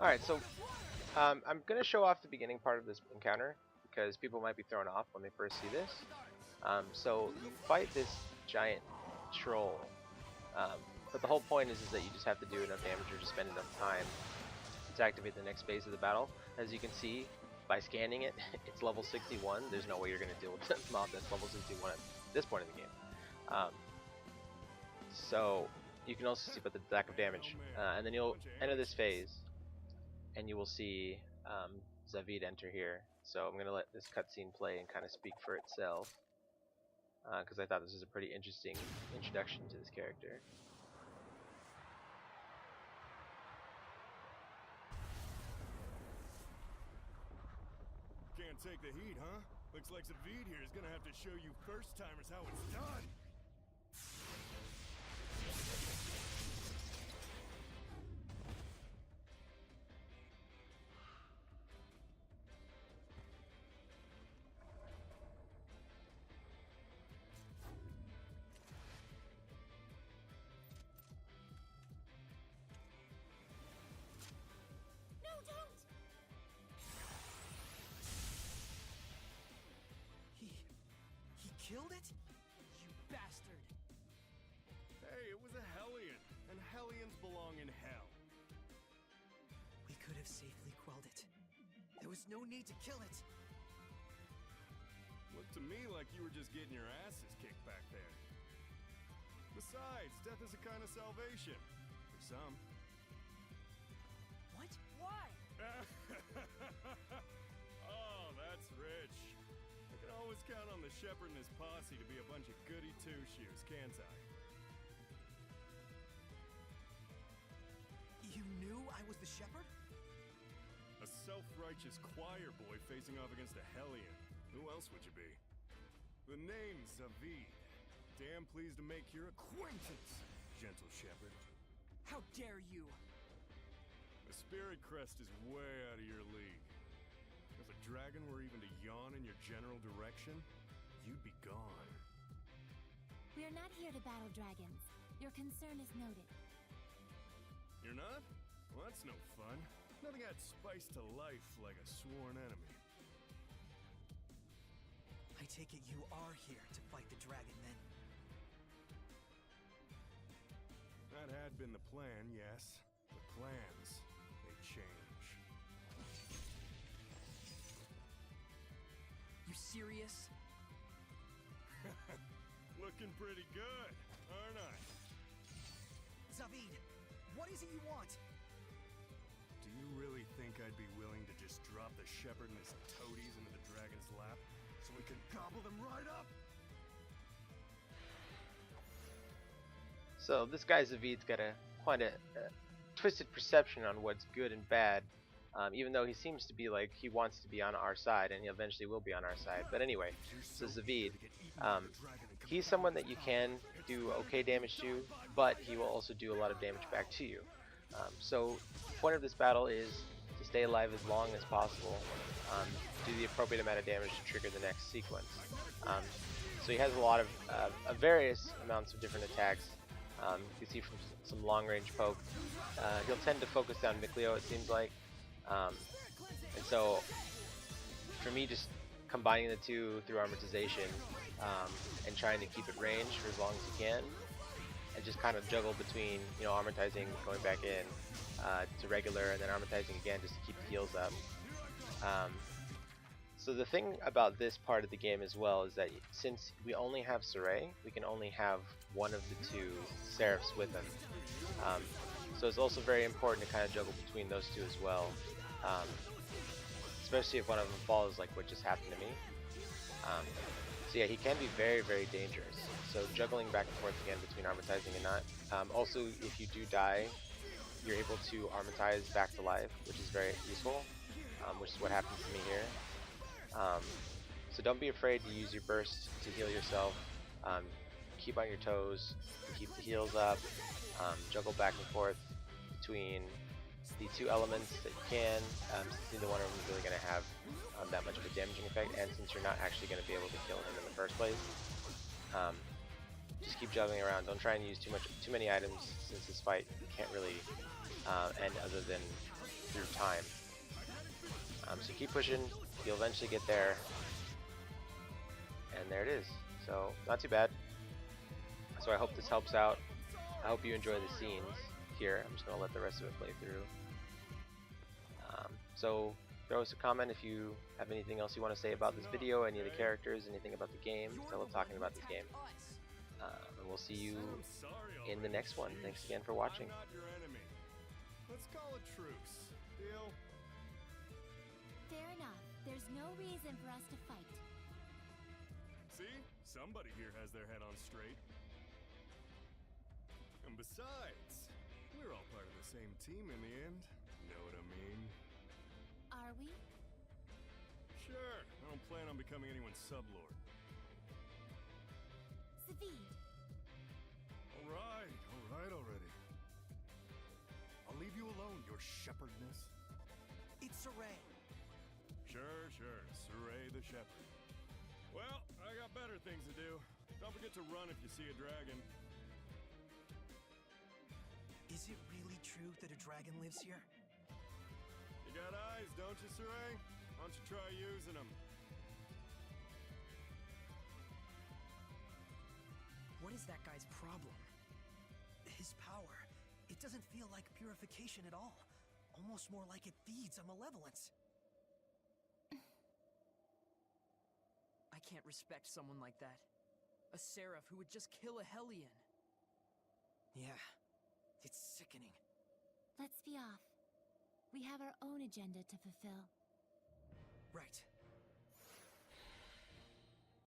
Alright, so I'm going to show off the beginning part of this encounter because people might be thrown off when they first see this. So you fight this giant troll, but the whole point is that you just have to do enough damage or just spend enough time to activate the next phase of the battle. As you can see, by scanning it, it's level 61. There's no way you're going to deal with a mob that's level 61 at this point in the game. So you can also see about the lack of damage. And then you'll enter this phase, and you will see Zaveid enter here. So I'm going to let this cutscene play and kind of speak for itself, because I thought this was a pretty interesting introduction to this character. Can't take the heat, huh? Looks like Zaveid here is gonna have to show you first-timers how it's done. No, don't! He killed it? You bastard! Hey, it was a Hellion, and Hellions belong in hell. We could have safely quelled it. There was no need to kill it. Looked to me like you were just getting your asses kicked back there. Besides, death is a kind of salvation. For some. What? Why? Oh, that's rich. I can always count on the shepherd and his posse to be a bunch of goody two-shoes, can't I? You knew I was the shepherd? A self-righteous choir boy facing off against a Hellion. Who else would you be? The name's Zaveid. Damn pleased to make your acquaintance, gentle shepherd. How dare you? The spirit crest is way out of your league. If a dragon were even to yawn in your general direction, you'd be gone. We are not here to battle dragons. Your concern is noted. You're not? Well, that's no fun. Nothing adds spice to life like a sworn enemy. I take it you are here to fight the dragon, then? That had been the plan, yes. The plans, they change. You serious? Looking pretty good, aren't I? Zaveid, what is it you want? Do you really think I'd be willing to just drop the shepherd and his toadies into the dragon's lap so we can gobble them right up? So this guy Zaveid's got quite a twisted perception on what's good and bad, even though he seems to be like he wants to be on our side, and he eventually will be on our side. But anyway, so Zaveid, he's someone that you can do okay damage to, but he will also do a lot of damage back to you. So the point of this battle is to stay alive as long as possible, do the appropriate amount of damage to trigger the next sequence. So he has a lot of various amounts of different attacks. You can see from some long-range poke. He'll tend to focus down Mikleo, it seems like. And so, for me, just combining the two through armatization and trying to keep it ranged for as long as you can, and just kind of juggle between, you know, armatizing, going back in to regular, and then armatizing again just to keep the heals up. So the thing about this part of the game as well is that since we only have Saray, we can only have one of the two Seraphs with him. So it's also very important to kind of juggle between those two as well, especially if one of them falls, like what just happened to me. So yeah, he can be very, very dangerous. So juggling back and forth again between armatizing and not. Also, if you do die, you're able to armatize back to life, which is very useful, which is what happens to me here. So don't be afraid to use your burst to heal yourself. Keep on your toes, keep the heals up, juggle back and forth between the two elements that you can, since neither one of them is really going to have that much of a damaging effect, and since you're not actually going to be able to kill him in the first place. Just keep juggling around. Don't try and use too many items, since this fight can't really end other than through time. So keep pushing, you'll eventually get there. And there it is. So, not too bad. So I hope this helps out. I hope you enjoy the scenes here. I'm just going to let the rest of it play through. So throw us a comment if you have anything else you want to say about this video, any of the characters, anything about the game. I love talking about this game. And we'll see you in the next one. Thanks again for watching. I'm not your enemy. Let's call a truce. Deal? Fair enough. There's no reason for us to fight. See? Somebody here has their head on straight. And besides, we're all part of the same team in the end. Know what I mean? Are we? Sure. I don't plan on becoming anyone's sublord. Zaveid. All right already. I'll leave you alone, your shepherdness. It's Saray. Sure. Saray the shepherd. Well, I got better things to do. Don't forget to run if you see a dragon. Is it really true that a dragon lives here? You got eyes, don't you, Saray? Why don't you try using them? What is that guy's problem? His power. It doesn't feel like purification at all. Almost more like it feeds on malevolence. I can't respect someone like that. A Seraph who would just kill a Hellion. Yeah, it's sickening. Let's be off. We have our own agenda to fulfill. Right.